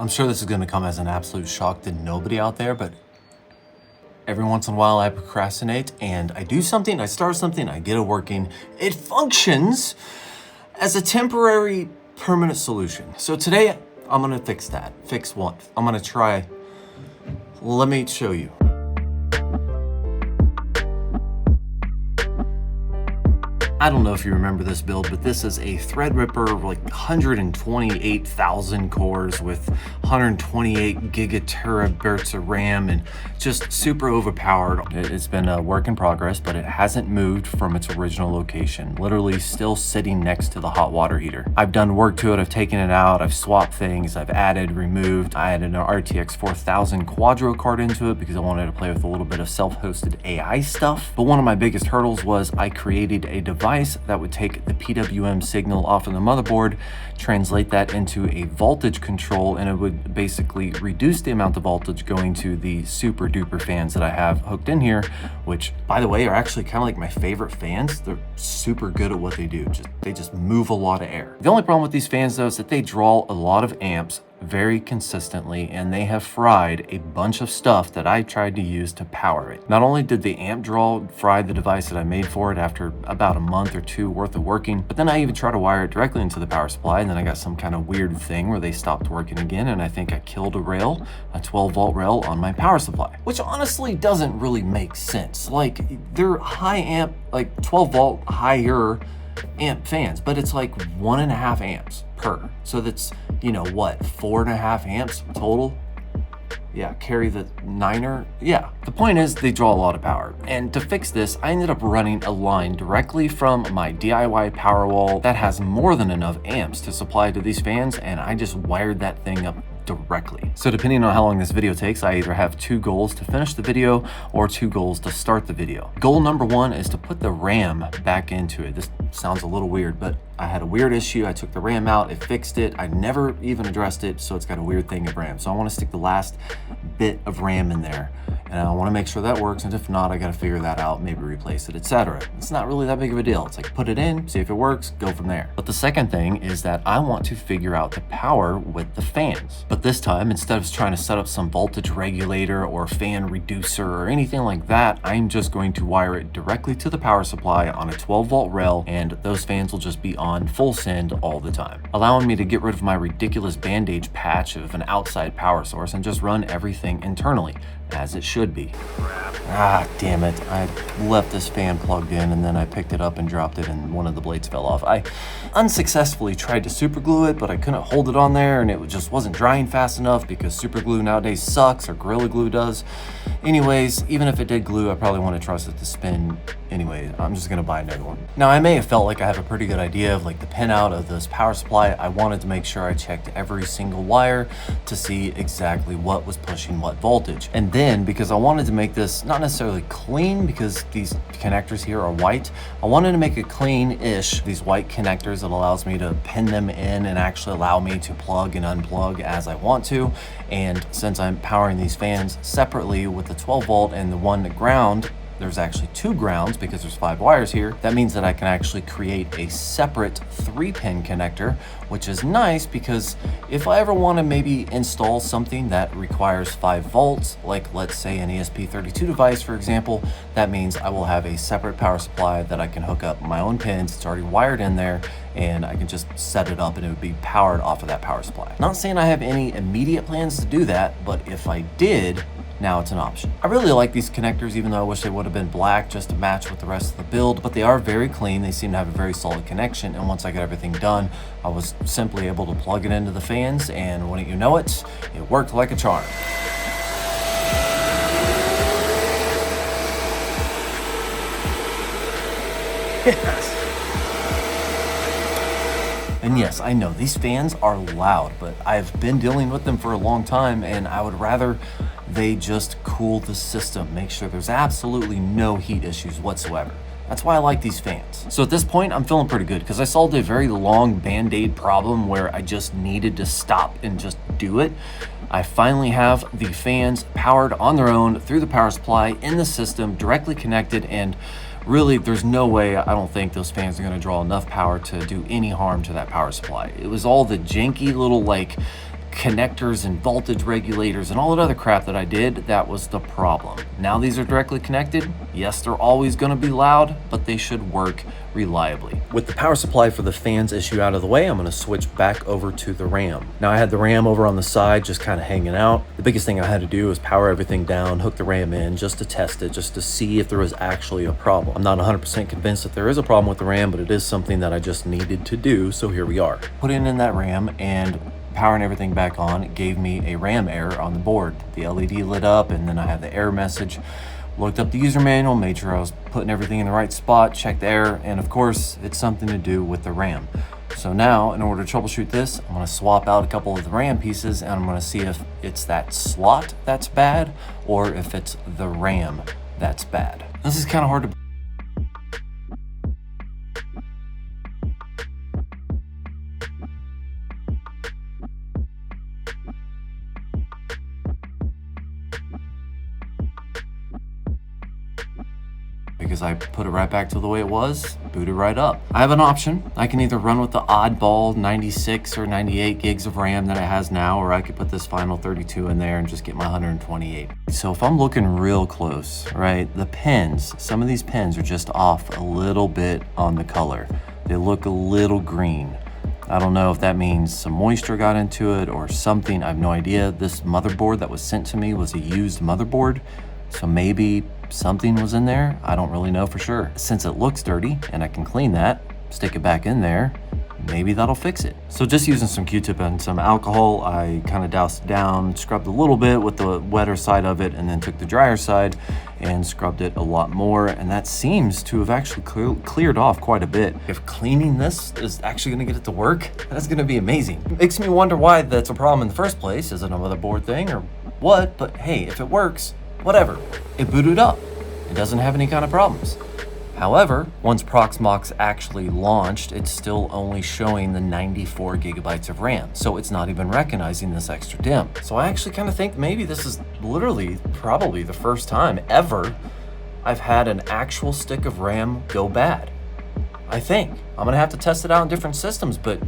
I'm sure this is gonna come as an absolute shock to nobody out there, but every once in a while I procrastinate and I do something, I start something, I get it working. It functions as a temporary, permanent solution. So today I'm gonna fix that. Fix what? I'm gonna try, let me show you. I don't know if you remember this build, but this is a Threadripper, like 128,000 cores with 128 gigaterabytes of RAM and just super overpowered. It's been a work in progress, but it hasn't moved from its original location, literally still sitting next to the hot water heater. I've done work to it, I've taken it out, I've swapped things, I've added, removed. I added an RTX 4000 Quadro card into it because I wanted to play with a little bit of self-hosted AI stuff. But one of my biggest hurdles was I created a device that would take the PWM signal off of the motherboard, translate that into a voltage control, and it would basically reduce the amount of voltage going to the super duper fans that I have hooked in here, which by the way are actually kind of like my favorite fans. They're super good at what they do. They just move a lot of air. The only problem with these fans though is that they draw a lot of amps very consistently, and they have fried a bunch of stuff that I tried to use to power it. Not only did the amp draw fry the device that I made for it after about a month or two worth of working, but then I even tried to wire it directly into the power supply, and then I got some kind of weird thing where they stopped working again, and I think I killed a rail, a 12-volt rail on my power supply, which honestly doesn't really make sense. Like, they're high amp, like 12-volt higher amp fans, but it's like 1.5 amps per. So that's, you know what, 4.5 amps total? Yeah, carry the niner. Yeah, the point is they draw a lot of power. And to fix this, I ended up running a line directly from my DIY Powerwall that has more than enough amps to supply to these fans, and I just wired that thing up directly. So depending on how long this video takes, I either have 2 goals to finish the video or 2 goals to start the video. Goal number 1 is to put the RAM back into it. This sounds a little weird, but I had a weird issue. I took the RAM out, it fixed it. I never even addressed it, so it's got a weird thing of RAM. So I want to stick the last bit of RAM in there, and I want to make sure that works, and if not, I got to figure that out, maybe replace it, etc. It's not really that big of a deal. It's like put it in, see if it works, go from there. But the second thing is that I want to figure out the power with the fans. But this time, instead of trying to set up some voltage regulator or fan reducer or anything like that, I'm just going to wire it directly to the power supply on a 12-volt rail, and those fans will just be on full send all the time, allowing me to get rid of my ridiculous bandage patch of an outside power source and just run everything internally, as it should be. Ah, damn it. I left this fan plugged in and then I picked it up and dropped it and one of the blades fell off. I unsuccessfully tried to super glue it, but I couldn't hold it on there and it just wasn't drying fast enough because super glue nowadays sucks, or Gorilla Glue does. Anyways, even if it did glue, I probably want to trust it to spin anyway. I'm just gonna buy another one. Now, I may have felt like I have a pretty good idea of like the pinout of this power supply. I wanted to make sure I checked every single wire to see exactly what was pushing what voltage. And then, because I wanted to make this not necessarily clean, because these connectors here are white, I wanted to make it clean-ish. These white connectors that allows me to pin them in and actually allow me to plug and unplug as I want to. And since I'm powering these fans separately with the 12-volt and the one ground, there's actually 2 grounds because there's 5 wires here. That means that I can actually create a separate 3-pin connector, which is nice because if I ever want to maybe install something that requires 5 volts, like let's say an ESP32 device, for example, that means I will have a separate power supply that I can hook up my own pins. It's already wired in there, and I can just set it up and it would be powered off of that power supply. Not saying I have any immediate plans to do that, but if I did, now it's an option. I really like these connectors, even though I wish they would have been black just to match with the rest of the build, but they are very clean. They seem to have a very solid connection, and once I got everything done, I was simply able to plug it into the fans, and wouldn't you know it, it worked like a charm. Yes. And yes, I know these fans are loud, but I've been dealing with them for a long time, and I would rather they just cool the system, make sure there's absolutely no heat issues whatsoever. That's why I like these fans. So at this point, I'm feeling pretty good because I solved a very long Band-Aid problem where I just needed to stop and just do it. I finally have the fans powered on their own through the power supply in the system, directly connected, and really there's no way, I don't think those fans are gonna draw enough power to do any harm to that power supply. It was all the janky little like connectors and voltage regulators and all that other crap that I did, that was the problem. Now these are directly connected. Yes, they're always going to be loud, but they should work reliably. With the power supply for the fans issue out of the way, I'm going to switch back over to the RAM. Now I had the RAM over on the side just kind of hanging out. The biggest thing I had to do was power everything down, hook the RAM in just to test it, just to see if there was actually a problem. I'm not 100% convinced that there is a problem with the RAM, but it is something that I just needed to do, so here we are. Putting in that RAM and powering everything back on, it gave me a RAM error on the board. The LED lit up and then I had the error message. Looked up the user manual, made sure I was putting everything in the right spot, checked the error, and of course, it's something to do with the RAM. So now, in order to troubleshoot this, I'm gonna swap out a couple of the RAM pieces and I'm gonna see if it's that slot that's bad or if it's the RAM that's bad. This is kind of hard to because I put it right back to the way it was, booted right up. I have an option. I can either run with the oddball 96 or 98 gigs of RAM that it has now, or I could put this final 32 in there and just get my 128. So if I'm looking real close, right, the pins, some of these pins are just off a little bit on the color. They look a little green. I don't know if that means some moisture got into it or something. I have no idea. This motherboard that was sent to me was a used motherboard, so maybe something was in there. I don't really know for sure. Since it looks dirty and I can clean that, stick it back in there, maybe that'll fix it. So just using some Q-tip and some alcohol, I kind of doused it down, scrubbed a little bit with the wetter side of it, and then took the drier side and scrubbed it a lot more. And that seems to have actually cleared off quite a bit. If cleaning this is actually gonna get it to work, that's gonna be amazing. It makes me wonder why that's a problem in the first place. Is it a motherboard thing or what? But hey, if it works, whatever. It booted up. It doesn't have any kind of problems. However, once Proxmox actually launched, it's still only showing the 94 gigabytes of RAM. So it's not even recognizing this extra DIMM. So I actually kind of think maybe this is literally probably the first time ever I've had an actual stick of RAM go bad. I think. I'm gonna have to test it out in different systems, but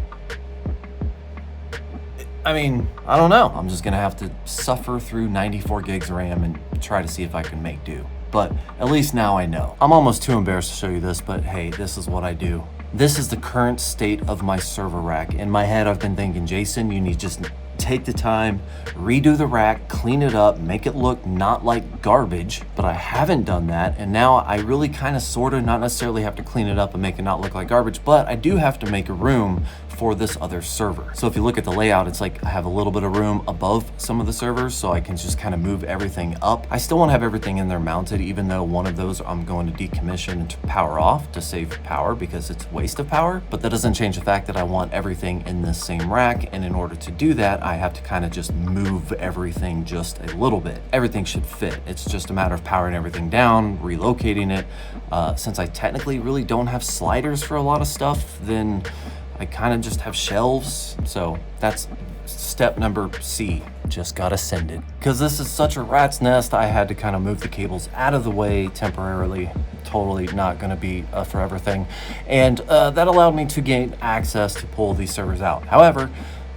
I mean, I don't know. I'm just gonna have to suffer through 94 gigs of RAM and try to see if I can make do. But at least now I know. I'm almost too embarrassed to show you this, but hey, this is what I do. This is the current state of my server rack. In my head, I've been thinking, Jason, you need to just take the time, redo the rack, clean it up, make it look not like garbage, but I haven't done that. And now I really kind of sort of not necessarily have to clean it up and make it not look like garbage, but I do have to make a room for this other server. So if you look at the layout, it's like I have a little bit of room above some of the servers so I can just kind of move everything up. I still want to have everything in there mounted, even though one of those I'm going to decommission and to power off to save power because it's a waste of power. But that doesn't change the fact that I want everything in this same rack. And in order to do that, I have to kind of just move everything just a little bit. Everything should fit. It's just a matter of powering everything down, relocating it. Since I technically really don't have sliders for a lot of stuff, then I kind of just have shelves. So that's step number C. Just gotta send it. Because this is such a rat's nest, I had to kind of move the cables out of the way temporarily. Totally not gonna be a forever thing. And that allowed me to gain access to pull these servers out. However,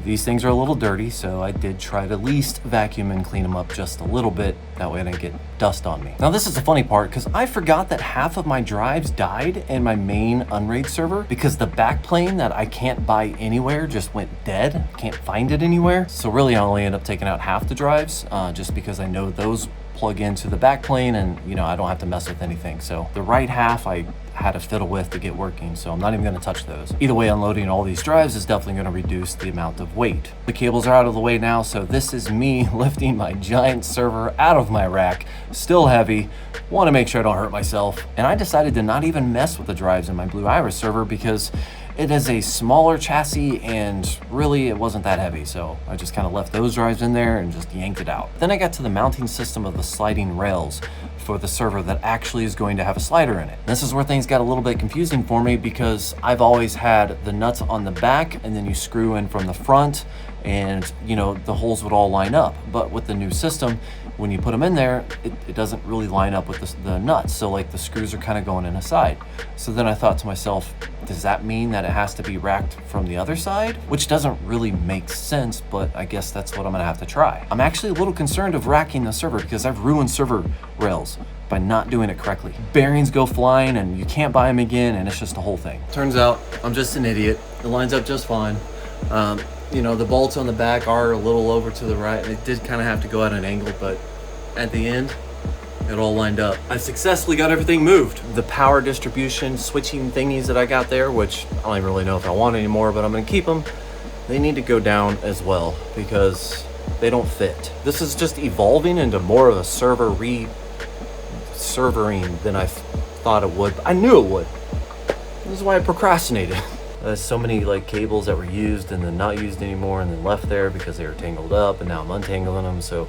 these things are a little dirty, so I did try to at least vacuum and clean them up just a little bit. That way I didn't get dust on me. Now this is the funny part, because I forgot that half of my drives died in my main Unraid server because the backplane that I can't buy anywhere just went dead. Can't find it anywhere. So really I only end up taking out half the drives just because I know those plug into the backplane and I don't have to mess with anything. So the right half I had to fiddle with to get working, so I'm not even going to touch those. Either way, unloading all these drives is definitely going to reduce the amount of weight. The cables are out of the way now, so this is me lifting my giant server out of my rack. Still heavy, want to make sure I don't hurt myself. And I decided to not even mess with the drives in my Blue Iris server because it is a smaller chassis and really it wasn't that heavy. So I just kind of left those drives in there and just yanked it out. Then I got to the mounting system of the sliding rails for the server that actually is going to have a slider in it. This is where things got a little bit confusing for me because I've always had the nuts on the back and then you screw in from the front and you know, the holes would all line up. But with the new system, when you put them in there, it doesn't really line up with the nuts. So like the screws are kind of going in a side. So then I thought to myself, does that mean that it has to be racked from the other side? Which doesn't really make sense, but I guess that's what I'm gonna have to try. I'm actually a little concerned of racking the server because I've ruined server rails by not doing it correctly. Bearings go flying and you can't buy them again, and it's just a whole thing. Turns out I'm just an idiot. It lines up just fine. You know, the bolts on the back are a little over to the right. It did kind of have to go at an angle, but at the end, it all lined up. I successfully got everything moved. The power distribution switching thingies that I got there, which I don't even really know if I want anymore, but I'm gonna keep them. They need to go down as well because they don't fit. This is just evolving into more of a servering than I thought it would. I knew it would. This is why I procrastinated. There's so many like cables that were used and then not used anymore and then left there because they were tangled up, and now I'm untangling them. So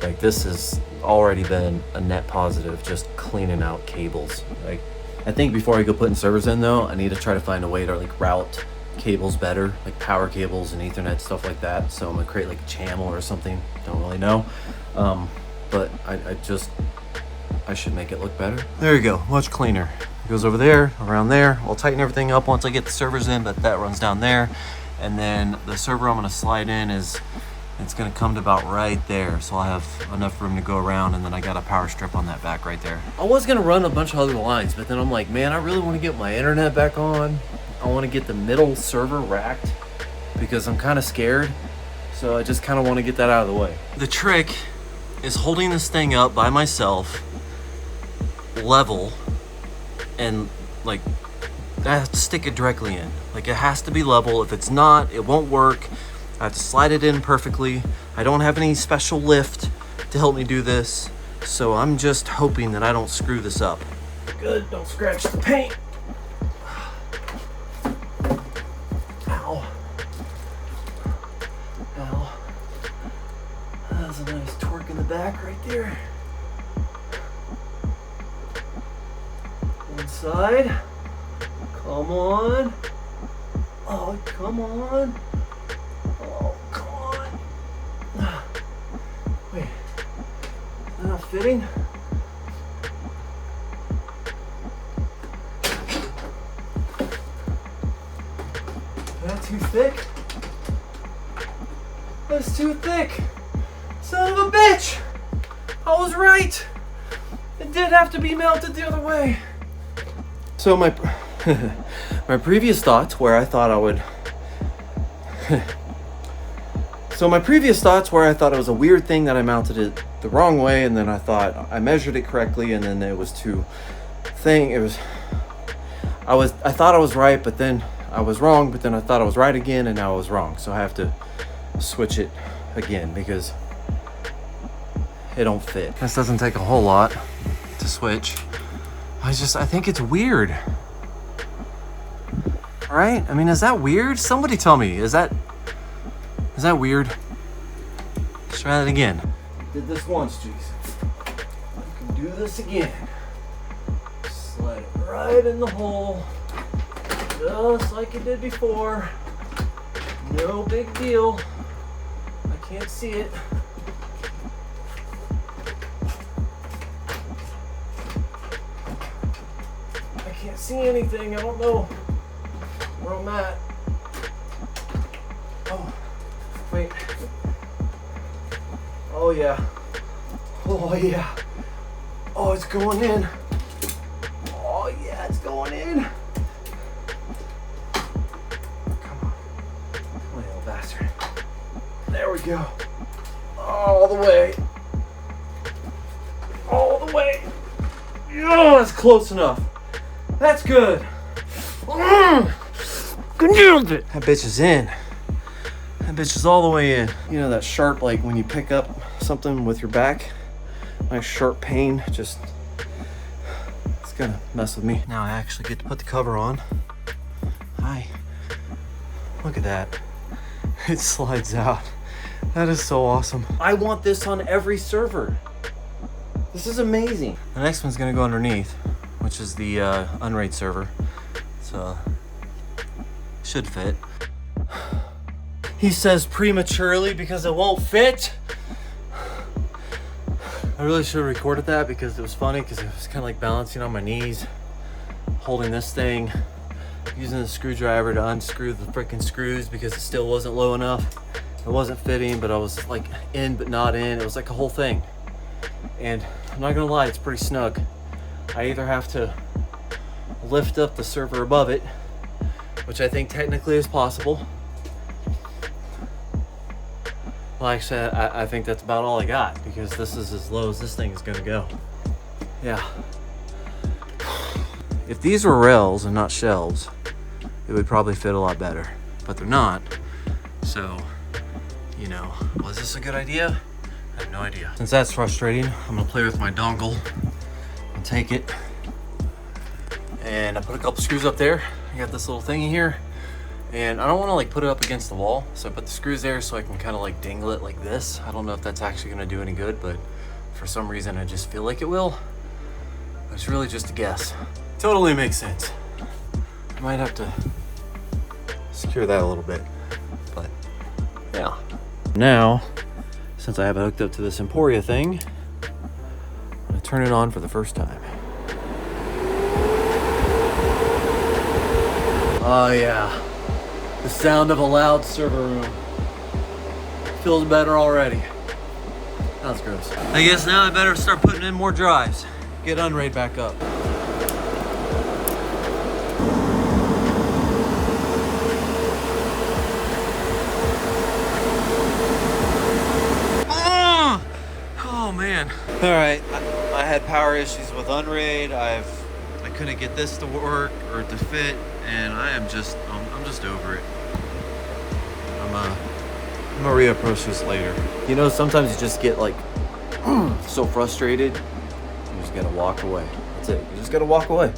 like this has already been a net positive, just cleaning out cables. Like I think before I go putting servers in though, I need to try to find a way to like route cables better, like power cables and Ethernet, stuff like that. So I'm gonna create like a channel or something, don't really know. But I should make it look better. There you go, much cleaner. It goes over there, around there. I'll tighten everything up once I get the servers in, but that runs down there. And then the server I'm gonna slide in it's gonna come to about right there. So I'll have enough room to go around, and then I got a power strip on that back right there. I was gonna run a bunch of other lines, but then I'm like, man, I really wanna get my internet back on. I wanna get the middle server racked because I'm kinda scared. So I just kinda wanna get that out of the way. The trick is holding this thing up by myself, level, and like I have to stick it directly in. Like it has to be level. If it's not, it won't work. I have to slide it in perfectly. I don't have any special lift to help me do this, so I'm just hoping that I don't screw this up. Good, don't scratch the paint. Ow. Ow. That's a nice torque in the back right there. Side. Come on. Oh, come on. Oh, come on. Wait. Is that not fitting? Is that too thick? That's too thick. Son of a bitch. I was right. It did have to be mounted the other way. So my previous thoughts where I thought it was a weird thing that I mounted it the wrong way, and then I thought I measured it correctly, and then it was I thought I was right, but then I was wrong, but then I thought I was right again, and now I was wrong. So I have to switch it again because it don't fit. This doesn't take a whole lot to switch. I think it's weird. Right? I mean, is that weird? Somebody tell me, is that weird? Let's try that again. Did this once, Jason. I can do this again. Slide it right in the hole. Just like it did before. No big deal. I can't see it. Can't see anything. I don't know where I'm at. Oh, wait. Oh yeah. Oh yeah. Oh, it's going in. Oh yeah, it's going in. Come on, you little bastard. There we go. All the way. All the way. Oh, that's close enough. That's good. That bitch is in. That bitch is all the way in. You know that sharp, like when you pick up something with your back, nice sharp pain, it's gonna mess with me. Now I actually get to put the cover on. Hi. Look at that. It slides out. That is so awesome. I want this on every server. This is amazing. The next one's gonna go underneath, which is the Unraid server. So should fit. He says prematurely because it won't fit. I really should have recorded that because it was funny because it was kind of like balancing on my knees, holding this thing, using the screwdriver to unscrew the freaking screws because it still wasn't low enough. It wasn't fitting, but I was like in but not in. It was like a whole thing. And I'm not gonna lie, it's pretty snug. I either have to lift up the server above it, which I think technically is possible. Like I said, I think that's about all I got because this is as low as this thing is gonna go. Yeah. If these were rails and not shelves, it would probably fit a lot better, but they're not. So, you know, was this a good idea? I have no idea. Since that's frustrating, I'm gonna play with my dongle and take it. And I put a couple screws up there. I got this little thingy here. And I don't want to like put it up against the wall, so I put the screws there so I can kind of like dangle it like this. I don't know if that's actually going to do any good, but for some reason I just feel like it will. It's really just a guess. Totally makes sense. I might have to secure that a little bit, but yeah. Now, since I have it hooked up to this Emporia thing, I'm going to turn it on for the first time. Oh yeah. The sound of a loud server room. Feels better already. That was gross. I guess now I better start putting in more drives. Get Unraid back up. Oh man. All right, I had power issues with Unraid. I couldn't get this to work or to fit, and I'm just over it. I'm gonna reapproach this later. You know, sometimes you just get like so frustrated, you just gotta walk away. That's it. You just gotta walk away.